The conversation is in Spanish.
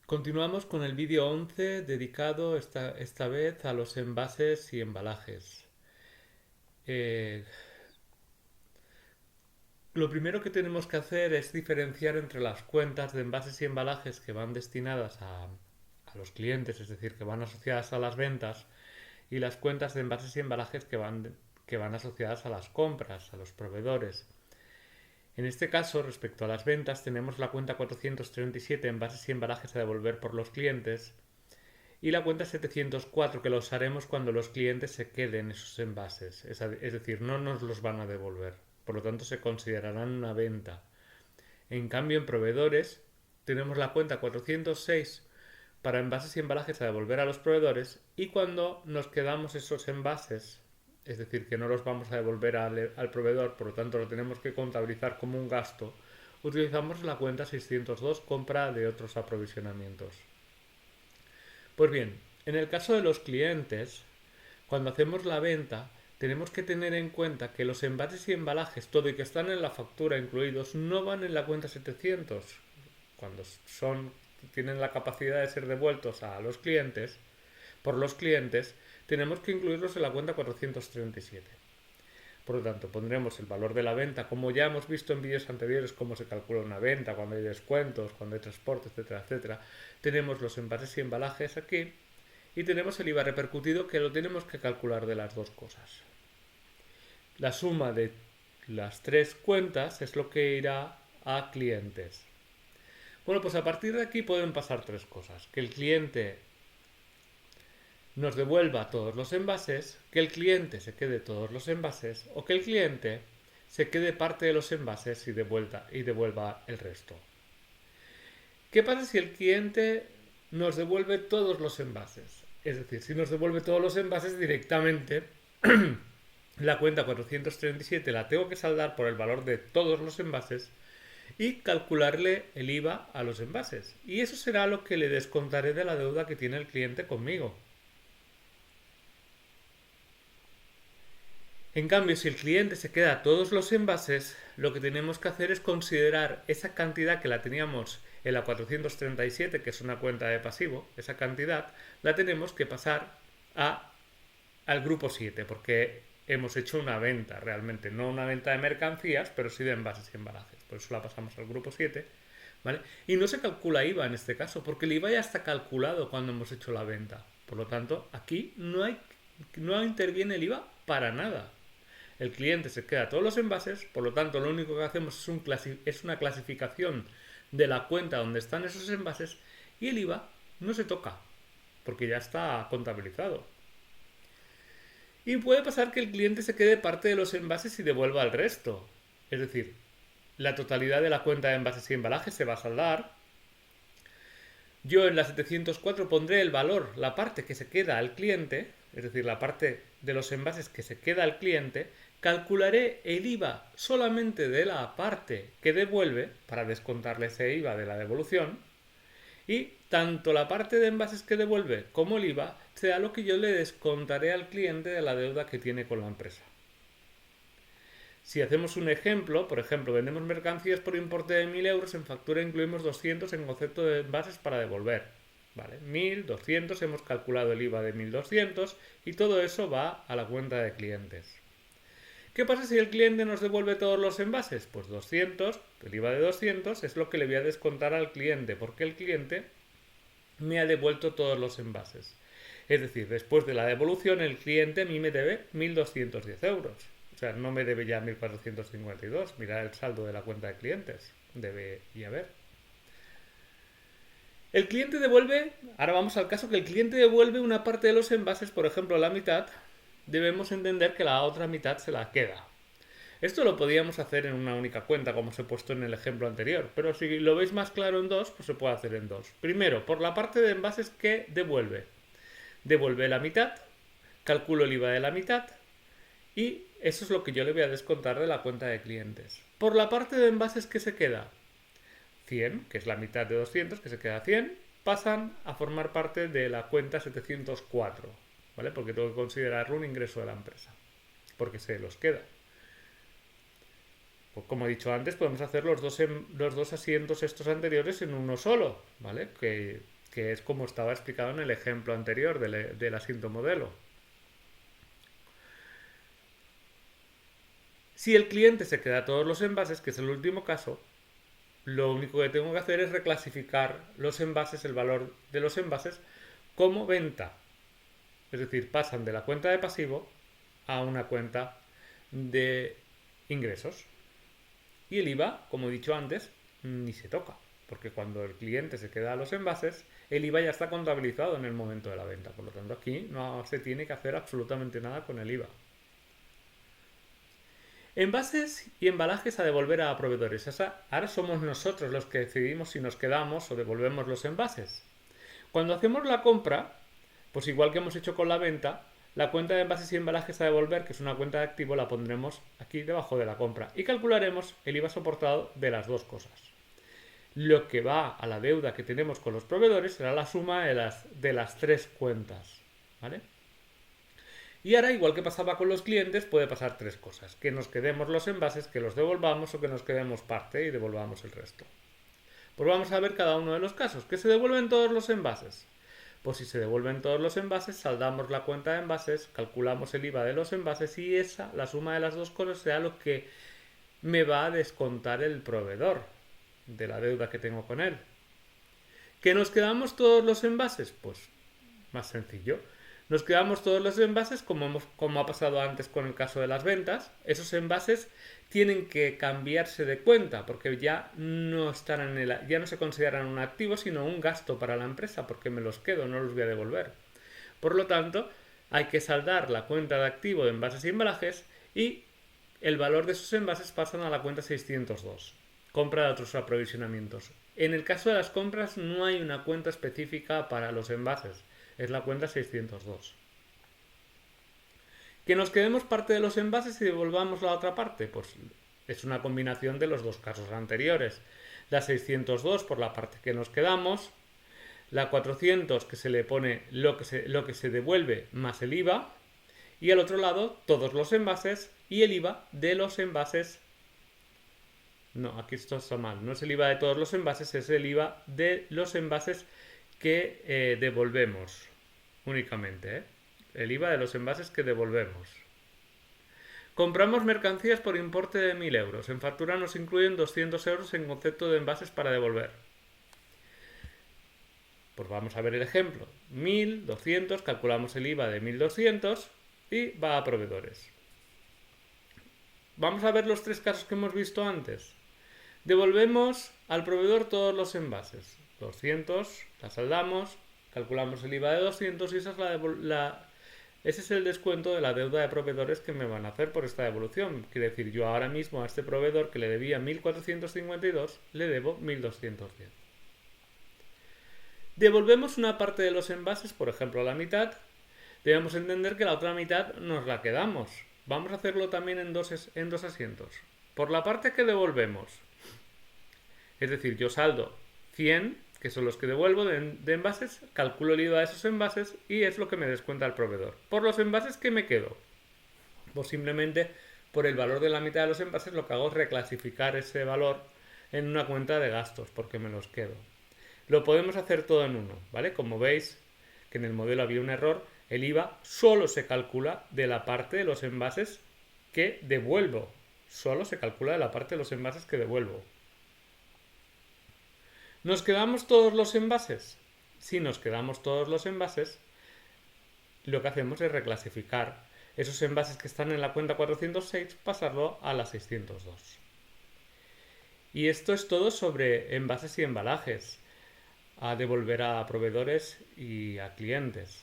Continuamos con el vídeo 11 dedicado esta vez a los envases y embalajes. Eh, lo primero que tenemos que hacer es diferenciar entre las cuentas de envases y embalajes que van destinadas a los clientes, es decir, que van asociadas a las ventas, y las cuentas de envases y embalajes que van asociadas a las compras, a los proveedores. En este caso, respecto a las ventas, tenemos la cuenta 437 envases y embalajes a devolver por los clientes y la cuenta 704 que la usaremos cuando los clientes se queden esos envases, es decir, no nos los van a devolver, por lo tanto se considerarán una venta. En cambio, en proveedores tenemos la cuenta 406 para envases y embalajes a devolver a los proveedores y cuando nos quedamos esos envases, es decir, que no los vamos a devolver al proveedor, por lo tanto lo tenemos que contabilizar como un gasto, utilizamos la cuenta 602 compra de otros aprovisionamientos. Pues bien, en el caso de los clientes, cuando hacemos la venta, tenemos que tener en cuenta que los envases y embalajes, todo y que están en la factura incluidos, no van en la cuenta 700. Cuando tienen la capacidad de ser devueltos a los clientes, por los clientes, tenemos que incluirlos en la cuenta 437. Por lo tanto, pondremos el valor de la venta, como ya hemos visto en vídeos anteriores cómo se calcula una venta, cuando hay descuentos, cuando hay transporte, etcétera, etcétera. Tenemos los envases y embalajes aquí y tenemos el IVA repercutido que lo tenemos que calcular de las dos cosas. La suma de las tres cuentas es lo que irá a clientes. Bueno, pues a partir de aquí pueden pasar tres cosas. Que el cliente nos devuelva todos los envases, que el cliente se quede todos los envases o que el cliente se quede parte de los envases y devuelva el resto. ¿Qué pasa si el cliente nos devuelve todos los envases? Es decir, si nos devuelve todos los envases directamente, la cuenta 437 la tengo que saldar por el valor de todos los envases y calcularle el IVA a los envases. Y eso será lo que le descontaré de la deuda que tiene el cliente conmigo. En cambio, si el cliente se queda todos los envases, lo que tenemos que hacer es considerar esa cantidad que la teníamos en la 437, que es una cuenta de pasivo, esa cantidad la tenemos que pasar al grupo 7, porque hemos hecho una venta realmente, no una venta de mercancías, pero sí de envases y embalajes. Por eso la pasamos al grupo 7, ¿vale? Y no se calcula IVA en este caso, porque el IVA ya está calculado cuando hemos hecho la venta. Por lo tanto, aquí no interviene el IVA para nada. El cliente se queda todos los envases, por lo tanto lo único que hacemos es una clasificación de la cuenta donde están esos envases y el IVA no se toca, porque ya está contabilizado. Y puede pasar que el cliente se quede parte de los envases y devuelva el resto. Es decir, la totalidad de la cuenta de envases y embalajes se va a saldar. Yo en la 704 pondré el valor, la parte que se queda al cliente, es decir, la parte de los envases que se queda al cliente, calcularé el IVA solamente de la parte que devuelve para descontarle ese IVA de la devolución y tanto la parte de envases que devuelve como el IVA será lo que yo le descontaré al cliente de la deuda que tiene con la empresa. Si hacemos un ejemplo, por ejemplo, vendemos mercancías por importe de 1.000 euros, en factura incluimos 200 en concepto de envases para devolver. Vale, 1.200, hemos calculado el IVA de 1.200 y todo eso va a la cuenta de clientes. ¿Qué pasa si el cliente nos devuelve todos los envases? Pues 200, el IVA de 200 es lo que le voy a descontar al cliente, porque el cliente me ha devuelto todos los envases. Es decir, después de la devolución, el cliente a mí me debe 1.210 euros. O sea, no me debe ya 1.452. Mirad el saldo de la cuenta de clientes. Debe ya haber. El cliente devuelve, ahora vamos al caso que el cliente devuelve una parte de los envases, por ejemplo la mitad, debemos entender que la otra mitad se la queda. Esto lo podíamos hacer en una única cuenta, como os he puesto en el ejemplo anterior, pero si lo veis más claro en dos, pues se puede hacer en dos. Primero, por la parte de envases que devuelve. Devuelve la mitad, calculo el IVA de la mitad y eso es lo que yo le voy a descontar de la cuenta de clientes. Por la parte de envases que se queda, 100, que es la mitad de 200, que se queda 100, pasan a formar parte de la cuenta 704, ¿vale? Porque tengo que considerarlo un ingreso de la empresa, porque se los queda. Pues como he dicho antes, podemos hacer los dos asientos estos anteriores en uno solo, ¿vale? Que que es como estaba explicado en el ejemplo anterior del asiento modelo. Si el cliente se queda todos los envases, que es el último caso, lo único que tengo que hacer es reclasificar los envases, el valor de los envases, como venta. Es decir, pasan de la cuenta de pasivo a una cuenta de ingresos. Y el IVA, como he dicho antes, ni se toca, porque cuando el cliente se queda los envases, el IVA ya está contabilizado en el momento de la venta. Por lo tanto, aquí no se tiene que hacer absolutamente nada con el IVA. Envases y embalajes a devolver a proveedores. Ahora somos nosotros los que decidimos si nos quedamos o devolvemos los envases. Cuando hacemos la compra, pues igual que hemos hecho con la venta, la cuenta de envases y embalajes a devolver, que es una cuenta de activo, la pondremos aquí debajo de la compra y calcularemos el IVA soportado de las dos cosas. Lo que va a la deuda que tenemos con los proveedores será la suma de las tres cuentas, ¿vale? Y ahora, igual que pasaba con los clientes, puede pasar tres cosas. Que nos quedemos los envases, que los devolvamos o que nos quedemos parte y devolvamos el resto. Pues vamos a ver cada uno de los casos. ¿Que se devuelven todos los envases? Pues si se devuelven todos los envases, saldamos la cuenta de envases, calculamos el IVA de los envases y la suma de las dos cosas, será lo que me va a descontar el proveedor de la deuda que tengo con él. ¿Que nos quedamos todos los envases? Pues más sencillo. Nos quedamos todos los envases como ha pasado antes con el caso de las ventas. Esos envases tienen que cambiarse de cuenta porque ya no ya no se consideran un activo sino un gasto para la empresa porque me los quedo, no los voy a devolver. Por lo tanto, hay que saldar la cuenta de activo de envases y embalajes y el valor de esos envases pasan a la cuenta 602. Compra de otros aprovisionamientos. En el caso de las compras no hay una cuenta específica para los envases. Es la cuenta 602. ¿Que nos quedemos parte de los envases y devolvamos la otra parte? Pues es una combinación de los dos casos anteriores. La 602 por la parte que nos quedamos, la 400 que se le pone lo que se devuelve más el IVA, y al otro lado todos los envases y el IVA de los envases. No, aquí esto está mal. No es el IVA de todos los envases, es el IVA de los envases que devolvemos únicamente, ¿eh? El IVA de los envases que devolvemos. Compramos mercancías por importe de 1.000 euros. En factura nos incluyen 200 euros en concepto de envases para devolver. Pues vamos a ver el ejemplo. 1.200, calculamos el IVA de 1.200 y va a proveedores. Vamos a ver los tres casos que hemos visto antes. Devolvemos al proveedor todos los envases. 200, la saldamos, calculamos el IVA de 200 y esa ese es el descuento de la deuda de proveedores que me van a hacer por esta devolución. Quiere decir, yo ahora mismo a este proveedor que le debía 1.452 le debo 1.210. Devolvemos una parte de los envases, por ejemplo la mitad. Debemos entender que la otra mitad nos la quedamos. Vamos a hacerlo también en dos asientos. Por la parte que devolvemos, es decir, yo saldo 100, que son los que devuelvo de envases, calculo el IVA de esos envases y es lo que me descuenta el proveedor. Por los envases que me quedo, pues simplemente por el valor de la mitad de los envases lo que hago es reclasificar ese valor en una cuenta de gastos porque me los quedo. Lo podemos hacer todo en uno, ¿vale? Como veis que en el modelo había un error, el IVA solo se calcula de la parte de los envases que devuelvo. Solo se calcula de la parte de los envases que devuelvo. ¿Nos quedamos todos los envases? Si nos quedamos todos los envases, lo que hacemos es reclasificar esos envases que están en la cuenta 406, pasarlo a la 602. Y esto es todo sobre envases y embalajes, a devolver a proveedores y a clientes.